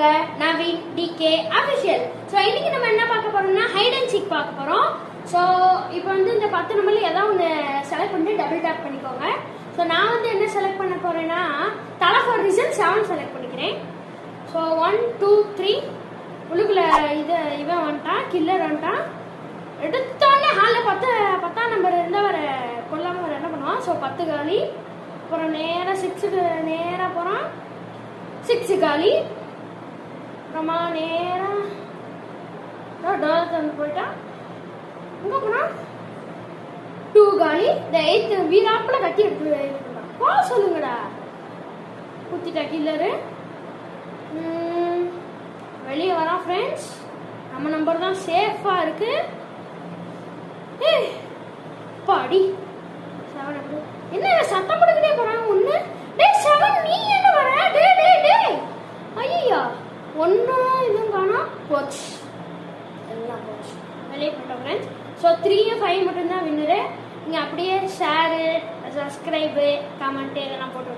உங்க Naveen decay official. So இன்னைக்கு நம்ம என்ன பார்க்க போறோம்னா ஹைட் அண்ட் சீக் பார்க்க போறோம். ஸோ இப்போ இந்த 10 நம்பர்ல ஏதாவது ஒன்று செலக்ட் பண்ணிட்டு டபுள் டேப் பண்ணிக்கோங்க. ஸோ நான் என்ன செலக்ட் பண்ண போறேன்னா தலா ஃபார் ரீசன் 7 செலக்ட் பண்ணிக்கிறேன். ஸோ 1 2 3 உள்ளுக்குள்ள இவன் வந்துட்டான், கில்லர் வந்துட்டான். எடுத்தோடனே ஹாலில் 10ஆம் நம்பர் இருந்தால் வர கொல்லாமல் வர என்ன பண்ணுவான். ஸோ 10 காலி. அப்புறம் நேராக 6க்கு நேராக போகிறான், 6 காலி. அப்புறமா நேராக டோர் வந்து போயிட்டான். எங்கே போனான், 2 காலி. இந்த 8 வீராப்பில் கட்டி எடுத்து போ சொல்லுங்கடா. குத்திட்டா கில்லரு. வெளியே வரான் ஃப்ரெண்ட்ஸ். நம்ம நம்பர் தான் சேஃபாக இருக்கு. பாடி 7 என்ன சத்தம் போட்டுக்கிட்டே போறாங்க. ஒன்று டேய் 7 நீ என்ன வர, டே டே டே ஐயா ஒன்றும் இதுவும் காணோம். போச்சு, எல்லாம் போச்சு, வெளியே போட்டோம் ஃப்ரெண்ட்ஸ். ஸோ 3 5 மட்டும்தான் வின்னரு. நீங்கள் அப்படியே ஷேரு, சப்ஸ்கிரைபு, கமெண்ட்டு இதெல்லாம் போட்டு